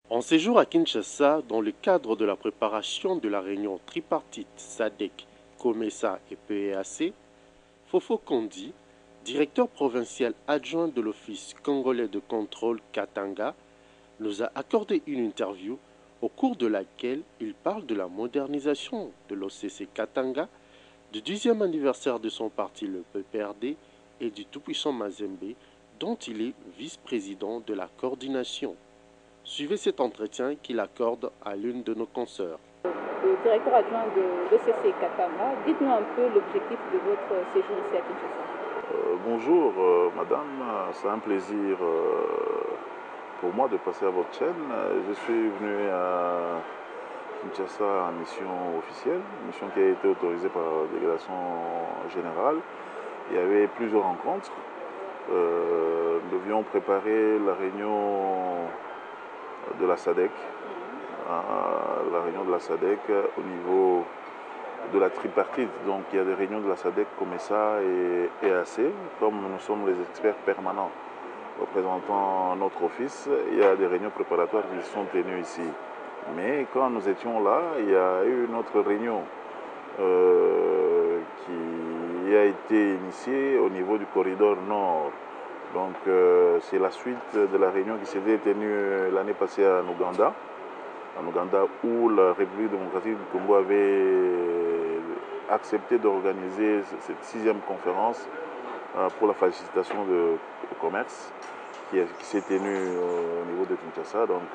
En séjour à Kinshasa, dans le cadre de la préparation de la réunion tripartite SADC, COMESA et PEAC, Fofo Kondi, directeur provincial adjoint de l'Office congolais de contrôle Katanga, nous a accordé une interview au cours de laquelle il parle de la modernisation de l'OCC Katanga, du 10e anniversaire de son parti le PPRD et du tout-puissant Mazembe, dont il est vice-président de la coordination. Suivez cet entretien qu'il accorde à l'une de nos consoeurs. Le directeur adjoint de l'OCC Katanga, dites-nous un peu l'objectif de votre séjour ici à Kinshasa. Bonjour madame, c'est un plaisir pour moi de passer à votre chaîne. Je suis venu à Kinshasa en mission officielle, mission qui a été autorisée par la délégation générale. Il y avait plusieurs rencontres. Nous devions préparer la réunion de la SADC, au niveau de la tripartite. Donc il y a des réunions de la SADC, COMESA et EAC. Comme nous sommes les experts permanents représentant notre office, il y a des réunions préparatoires qui sont tenues ici. Mais quand nous étions là, il y a eu une autre réunion qui a été initiée au niveau du corridor nord. Donc c'est la suite de la réunion qui s'était tenue l'année passée en Ouganda, où la République démocratique du Congo avait accepté d'organiser cette 6e conférence pour la facilitation du commerce qui s'est tenue au niveau de Kinshasa. Donc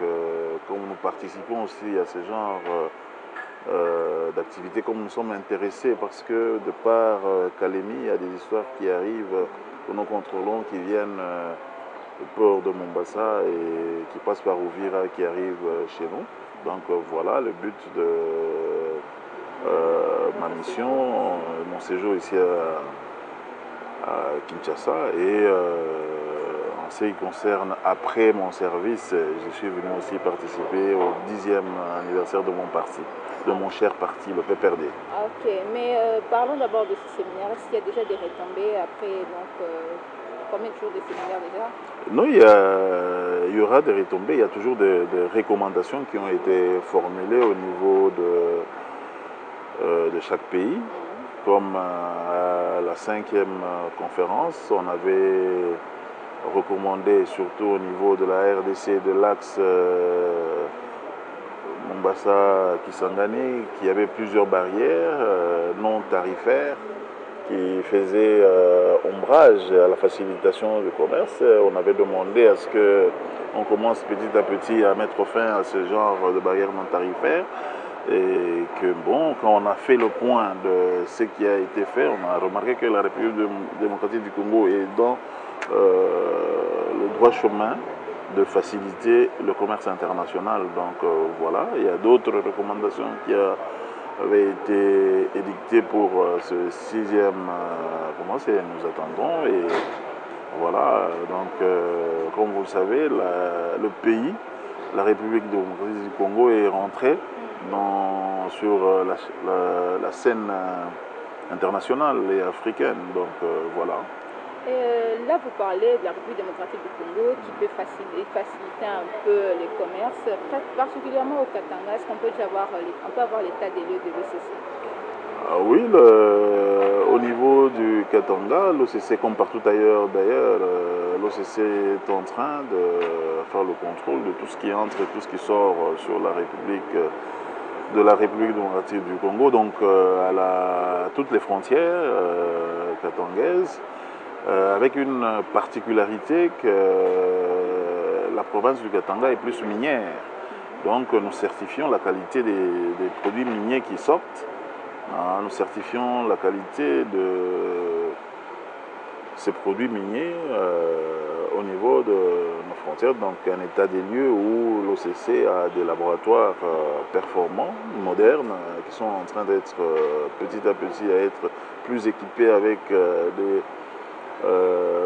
comme nous participons aussi à ce genre d'activités, comme nous sommes intéressés parce que de par Kalemi, il y a des histoires qui arrivent que nous contrôlons, qui viennent au port de Mombasa et qui passent par Ouvira, qui arrivent chez nous. Donc voilà le but de ma mission, mon séjour ici à Kinshasa. Et en ce qui concerne après mon service, je suis venu aussi participer au 10e anniversaire de mon parti, de mon cher parti, le PPRD. Ok, mais parlons d'abord de ce séminaire. Est-ce qu'il y a déjà des retombées après combien de jours de séminaire déjà? Non, il y aura des retombées, il y a toujours des recommandations qui ont été formulées au niveau de chaque pays. Comme à la 5e conférence, on avait recommandé, surtout au niveau de la RDC, de l'axe Mombasa-Kisangani, qu'il y avait plusieurs barrières non tarifaires qui faisait ombrage à la facilitation du commerce. On avait demandé à ce qu'on commence petit à petit à mettre fin à ce genre de barrières non tarifaires et que bon, quand on a fait le point de ce qui a été fait, on a remarqué que la République démocratique du Congo est dans le droit chemin de faciliter le commerce international. Donc voilà, il y a d'autres recommandations qui avait été édicté pour ce 6e commence et nous attendons. Et voilà, donc comme vous le savez, le pays, la République démocratique du Congo est rentrée sur la scène internationale et africaine. Donc voilà. Et là, vous parlez de la République démocratique du Congo qui peut faciliter un peu les commerces, particulièrement au Katanga. Est-ce qu'on peut avoir l'état des lieux de l'OCC? Oui, au niveau du Katanga, l'OCC, comme partout ailleurs d'ailleurs, l'OCC est en train de faire le contrôle de tout ce qui entre et tout ce qui sort sur la République démocratique du Congo, donc à toutes les frontières katangaises. Avec une particularité que la province du Katanga est plus minière. Donc nous certifions la qualité des produits miniers qui sortent. Nous certifions la qualité de ces produits miniers au niveau de nos frontières. Donc un état des lieux où l'OCC a des laboratoires performants, modernes, qui sont en train d'être petit à petit à être plus équipés avec des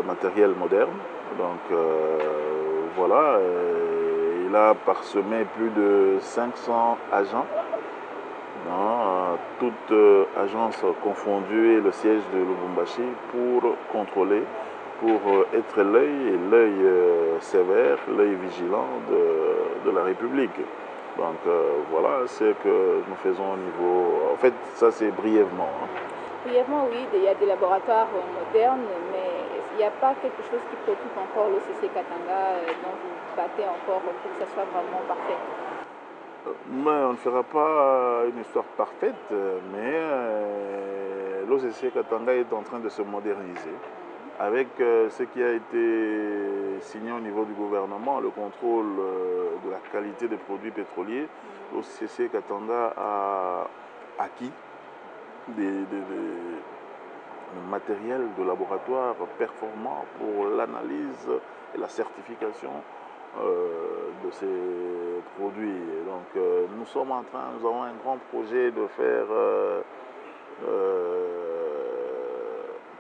matériel moderne. Donc voilà, il a parsemé plus de 500 agents, toutes agences confondues et le siège de Lubumbashi pour contrôler pour être l'œil sévère, l'œil vigilant de la République. Donc voilà ce que nous faisons au niveau... En fait, ça c'est brièvement. Brièvement, oui, il y a des laboratoires modernes, mais il n'y a pas quelque chose qui préoccupe encore l'OCC Katanga dont vous battez encore pour que ça soit vraiment parfait. Mais on ne fera pas une histoire parfaite, mais l'OCC Katanga est en train de se moderniser. Avec ce qui a été signé au niveau du gouvernement, le contrôle de la qualité des produits pétroliers, l'OCC Katanga a acquis des matériel de laboratoire performant pour l'analyse et la certification de ces produits. Donc nous avons un grand projet de faire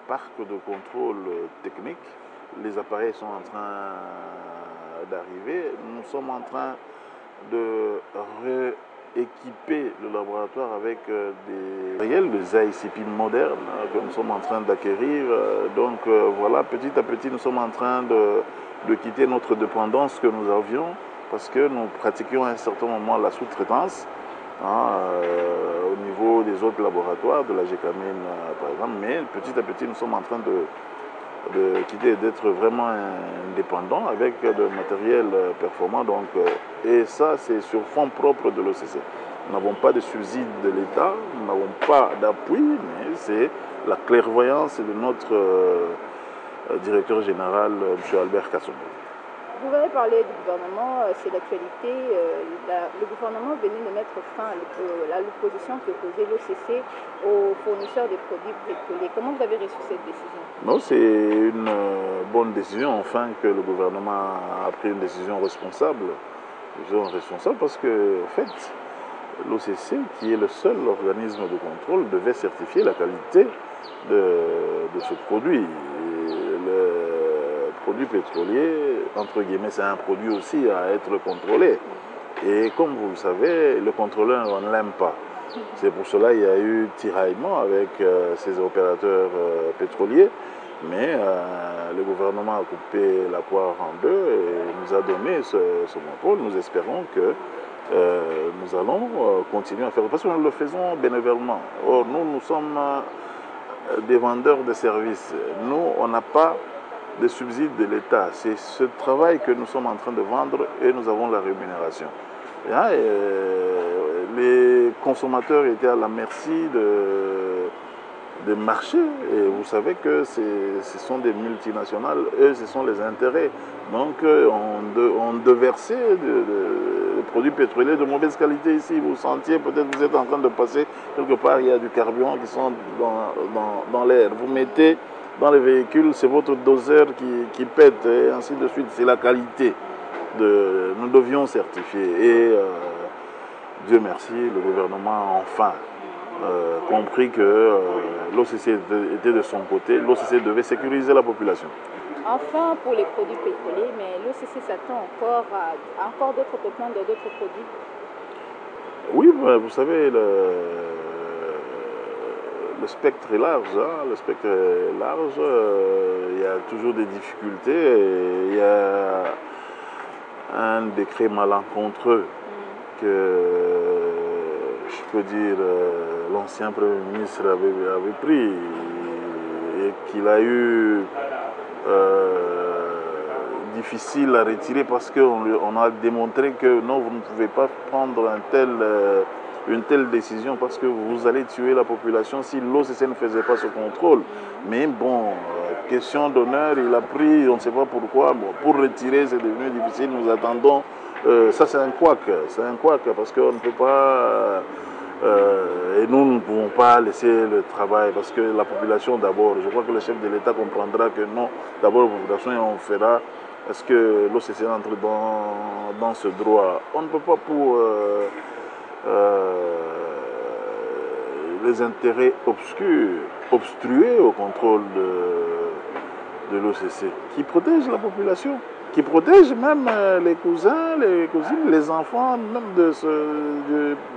parc de contrôle technique. Les appareils sont en train d'arriver. Nous sommes en train de rééquiper le laboratoire avec des matériels, des ICP modernes que nous sommes en train d'acquérir. Donc voilà, petit à petit, nous sommes en train de quitter notre dépendance que nous avions parce que nous pratiquions à un certain moment la sous-traitance au niveau des autres laboratoires, de la GECAMINE par exemple, mais petit à petit nous sommes en train de quitter, d'être vraiment indépendants avec de matériel performant. Donc, et ça c'est sur fonds propres de l'OCC. Nous n'avons pas de subside de l'État, nous n'avons pas d'appui, mais c'est la clairvoyance de notre directeur général, M. Albert Kassongo. Vous avez parlé du gouvernement, c'est l'actualité. Le gouvernement venait de mettre fin à l'opposition qui opposait l'OCC aux fournisseurs des produits pétroliers. Comment vous avez reçu cette décision? Non, c'est une bonne décision, enfin, que le gouvernement a pris une décision responsable. Parce que, en fait, l'OCC, qui est le seul organisme de contrôle, devait certifier la qualité de ce produit. Le produit pétrolier, entre guillemets, c'est un produit aussi à être contrôlé. Et comme vous le savez, le contrôleur, on ne l'aime pas. C'est pour cela qu'il y a eu tiraillement avec ces opérateurs pétroliers. Mais le gouvernement a coupé la poire en deux et nous a donné ce contrôle. Nous espérons que nous allons continuer à faire, parce que nous le faisons bénévolement. Or, nous sommes des vendeurs de services. Nous, on n'a pas de subsides de l'État. C'est ce travail que nous sommes en train de vendre et nous avons la rémunération. Les consommateurs étaient à la merci des marchés et vous savez que ce sont des multinationales, eux ce sont les intérêts. Donc on déversait des produits pétroliers de mauvaise qualité ici. Vous sentiez, peut-être vous êtes en train de passer quelque part, il y a du carburant qui sont dans l'air. Vous mettez dans les véhicules, c'est votre doseur qui pète et ainsi de suite. C'est la qualité. Nous devions certifier et Dieu merci, le gouvernement a enfin compris que l'OCC était de son côté, l'OCC devait sécuriser la population. Enfin, pour les produits pétroliers, mais l'OCC s'attend encore à encore d'autres traitements de d'autres produits. Oui, vous savez, le spectre est large. Le spectre est large, il y a toujours des difficultés. Et il y a un décret malencontreux que, je peux dire, l'ancien Premier ministre avait pris et qu'il a eu difficile à retirer parce qu'on a démontré que non, vous ne pouvez pas prendre une telle décision parce que vous allez tuer la population si l'OCC ne faisait pas ce contrôle. Mais bon, question d'honneur, il a pris, on ne sait pas pourquoi, bon, pour retirer c'est devenu difficile, nous attendons. Ça c'est un couac parce qu'on ne peut pas, et nous ne pouvons pas laisser le travail parce que la population d'abord, je crois que le chef de l'État comprendra que non, d'abord la population et on fera, est-ce que l'OCC entre dans ce droit? On ne peut pas pour les intérêts obscurs obstruer au contrôle de l'OCC qui protège la population, qui protège même les cousins, les cousines, les enfants, même de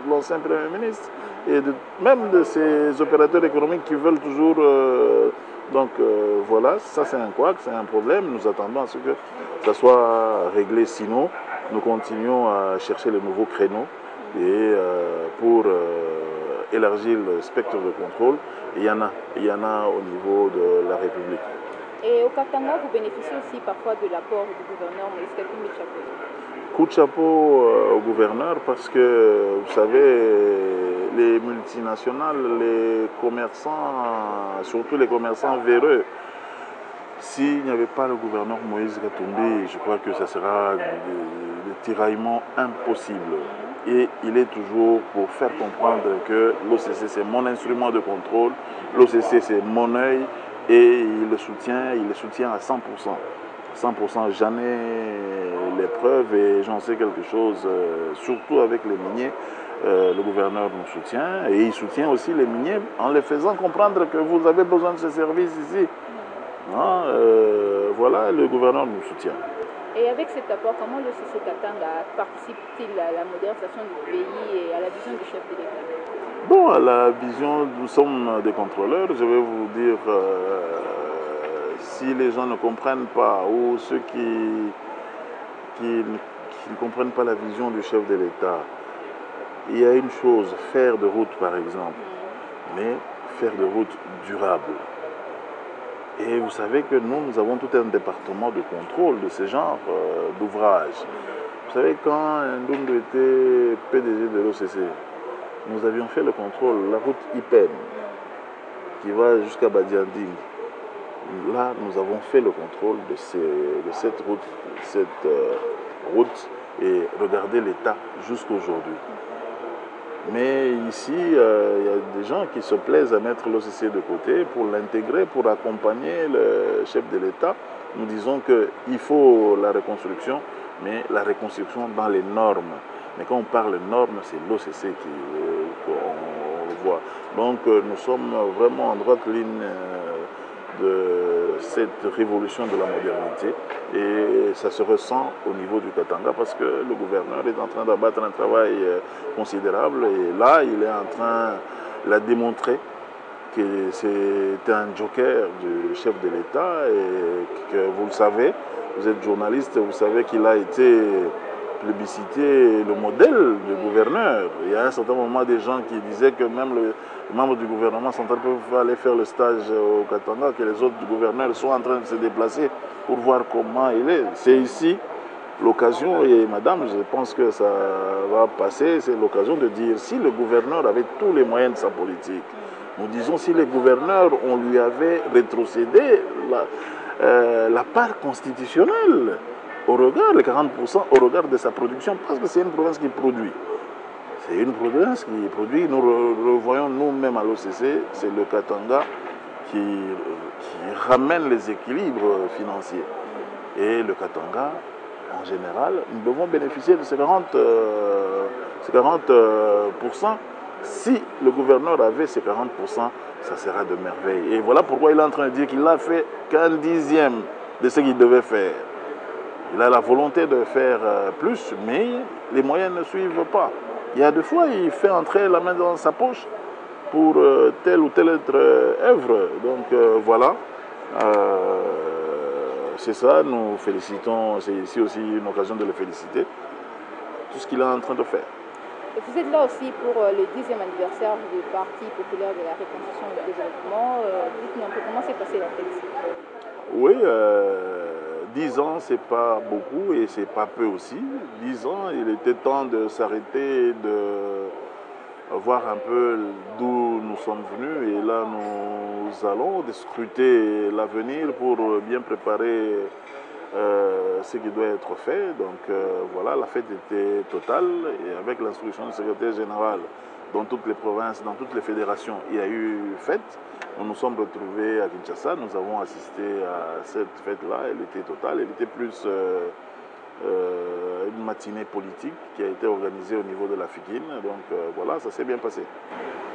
l'ancien Premier ministre et même de ces opérateurs économiques qui veulent toujours Donc voilà, ça c'est un couac, c'est un problème. Nous attendons à ce que ça soit réglé. Sinon, nous continuons à chercher les nouveaux créneaux et pour élargir le spectre de contrôle. Il y en a au niveau de la République. Et au Katanga, vous bénéficiez aussi parfois de l'apport du gouverneur Moïse Katumbi Tchapou. Coup de chapeau au gouverneur parce que, vous savez, les multinationales, les commerçants, surtout les commerçants véreux, s'il n'y avait pas le gouverneur Moïse Katumbi, je crois que ça sera des tiraillements impossibles. Et il est toujours pour faire comprendre que l'OCC c'est mon instrument de contrôle, l'OCC c'est mon œil et il le soutient à 100%. 100%, j'en ai les preuves et j'en sais quelque chose, surtout avec les miniers. Le gouverneur nous soutient et il soutient aussi les miniers en les faisant comprendre que vous avez besoin de ce service ici. Voilà, le gouverneur nous soutient. Et avec cet apport, comment le CC Katanga participe-t-il à la modernisation du pays et à la vision du chef de l'État? Bon, à la vision, nous sommes des contrôleurs, je vais vous dire, si les gens ne comprennent pas ou ceux qui ne comprennent pas la vision du chef de l'État, il y a une chose, faire de route par exemple, mais faire de route durable. Et vous savez que nous avons tout un département de contrôle de ce genre d'ouvrage. Vous savez, quand Ndundu était PDG de l'OCC, nous avions fait le contrôle, la route IPEN, qui va jusqu'à Badianding. Là, nous avons fait le contrôle de cette route et regardez l'état jusqu'aujourd'hui. Mais ici, il y a des gens qui se plaisent à mettre l'OCC de côté pour l'intégrer, pour accompagner le chef de l'État. Nous disons qu'il faut la reconstruction, mais la reconstruction dans les normes. Mais quand on parle de normes, c'est l'OCC qu'on voit. Donc nous sommes vraiment en droite ligne de cette révolution de la modernité et ça se ressent au niveau du Katanga parce que le gouverneur est en train d'abattre un travail considérable et là il est en train de démontrer que c'est un joker du chef de l'État et que vous le savez, vous êtes journaliste, vous savez qu'il a été plébiscité le modèle du gouverneur. Il y a un certain moment des gens qui disaient que même les membres du gouvernement central peuvent aller faire le stage au Katanga, que les autres du gouverneur sont en train de se déplacer pour voir comment il est. C'est ici l'occasion, et madame, je pense que ça va passer, c'est l'occasion de dire si le gouverneur avait tous les moyens de sa politique, nous disons si les gouverneurs, on lui avait rétrocédé la part constitutionnelle, au regard, les 40% au regard de sa production, parce que c'est une province qui produit. C'est une province qui produit. Nous revoyons nous-mêmes à l'OCC, c'est le Katanga qui ramène les équilibres financiers. Et le Katanga, en général, nous devons bénéficier de ces 40%. Si le gouverneur avait ces 40%, ça sera de merveille. Et voilà pourquoi il est en train de dire qu'il n'a fait qu'un dixième de ce qu'il devait faire. Il a la volonté de faire plus, mais les moyens ne suivent pas. Il y a des fois, il fait entrer la main dans sa poche pour telle ou telle autre œuvre. Donc voilà, c'est ça, nous félicitons, c'est ici aussi une occasion de le féliciter, tout ce qu'il est en train de faire. Et vous êtes là aussi pour le 10e anniversaire du Parti populaire de la reconstruction et du développement. Dites-nous un peu comment s'est passée la fête. Oui, 10 ans, c'est pas beaucoup et c'est pas peu aussi. 10 ans, il était temps de s'arrêter, de voir un peu d'où nous sommes venus. Et là, nous allons scruter l'avenir pour bien préparer ce qui doit être fait. Donc voilà, la fête était totale et avec l'instruction du secrétaire général dans toutes les provinces, dans toutes les fédérations, il y a eu fête. Nous nous sommes retrouvés à Kinshasa, nous avons assisté à cette fête-là, elle était totale, elle était plus une matinée politique qui a été organisée au niveau de la FIKIN, donc voilà, ça s'est bien passé.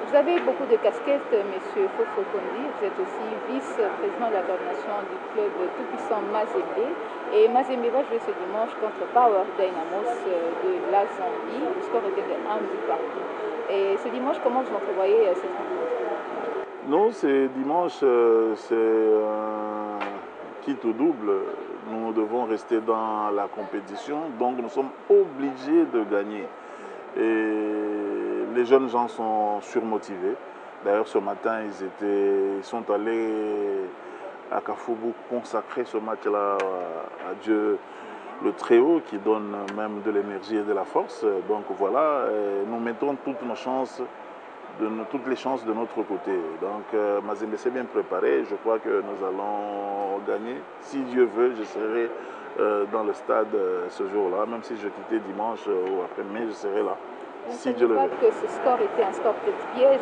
Vous avez beaucoup de casquettes, M. Fofo Kondi, vous êtes aussi vice-président de la coordination du club tout-puissant Mazembe, et Mazembe va jouer ce dimanche contre Power Dynamos de la Zambie, le score était de 1 but partout. Et ce dimanche, comment vous entrevoyez cette rencontre? Non, c'est dimanche, c'est un kit au double. Nous devons rester dans la compétition, donc nous sommes obligés de gagner. Et les jeunes gens sont surmotivés. D'ailleurs, ce matin, ils sont allés à Kafougou consacrer ce match-là à Dieu le Très-Haut, qui donne même de l'énergie et de la force. Donc voilà, nous mettons toutes les chances de notre côté. Donc Mazembe s'est bien préparé. Je crois que nous allons gagner. Si Dieu veut, je serai dans le stade ce jour-là, même si je quittais dimanche ou après-midi, je serai là. Si Dieu le veut. Que ce score était un score peut-être piège,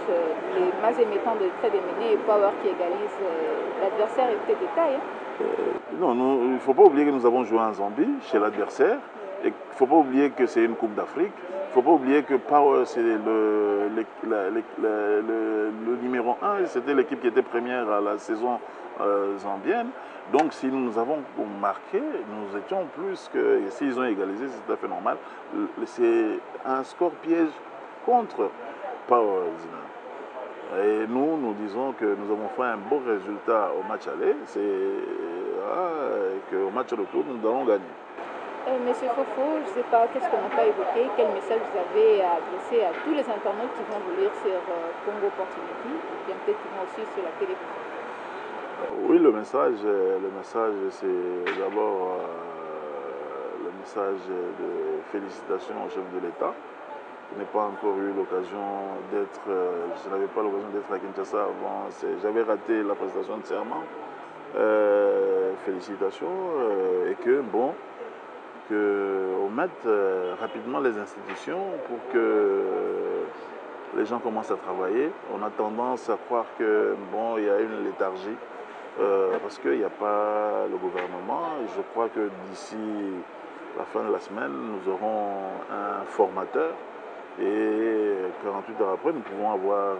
les Mazembe étant de très démenés et Power qui égalise, l'adversaire est peut-être de taille. Non, il ne faut pas oublier que nous avons joué en Zambie chez l'adversaire. Il ne faut pas oublier que c'est une Coupe d'Afrique. Il ne faut pas oublier que Power, c'est le numéro 1. C'était l'équipe qui était première à la saison zambienne. Donc si nous avons marqué, nous étions plus que... Et s'ils ont égalisé, c'est tout à fait normal. C'est un score piège contre Power. Et nous disons que nous avons fait un beau résultat au match aller. Qu'au match retour, nous allons gagner. Monsieur Fofo, je ne sais pas, qu'est-ce qu'on n'a pas évoqué, quel message vous avez à adresser à tous les internautes qui vont vous lire sur Congo Opportunity, et bien peut-être qui vont aussi sur la télévision? Oui, le message c'est d'abord le message de félicitations au chef de l'État. Je n'ai pas encore eu l'occasion d'être, je n'avais pas l'occasion d'être à Kinshasa avant, j'avais raté la prestation de serment. Félicitations et qu'on mette rapidement les institutions pour que les gens commencent à travailler. On a tendance à croire que il y a une léthargie parce qu'il n'y a pas le gouvernement. Je crois que d'ici la fin de la semaine, nous aurons un formateur et 48 heures après, nous pouvons avoir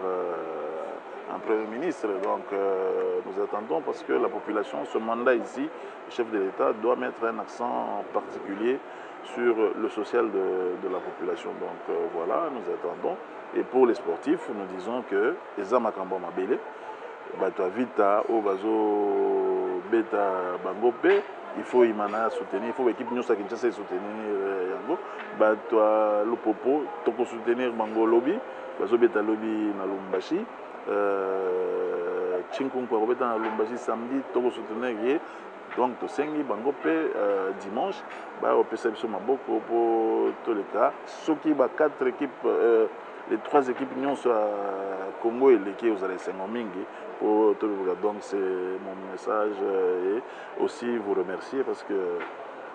un Premier ministre. Donc nous attendons parce que la population, ce mandat ici, le chef de l'État doit mettre un accent particulier sur le social de la population. Donc voilà, nous attendons. Et pour les sportifs, nous disons que Eza Makambo Mabele, Bato Vita, Obazo Beta Bangope, il faut Imana soutenir, il faut l'équipe Nyosa Kinshasa soutenir Yango, Bato Lopopo, Toko soutenir Bango Lobby, Bazo Beta Lobby na Lumbashi, Chinkunko Robeta na Lumbashi samedi, Toko soutenir Yé. Donc, Tosengi, Bangope, dimanche, au PSB Maboko pour tous les cas. Ceux qui ont 4 équipes, les 3 équipes Nyon soit Congo et l'équipe aux Alessengomingi pour tout le cas. Donc, c'est mon message et aussi vous remercier parce que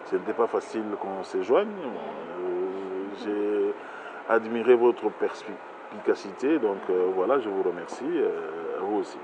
ce n'était pas facile qu'on se joigne. J'ai admiré votre perspicacité. Donc, voilà, je vous remercie. À vous aussi.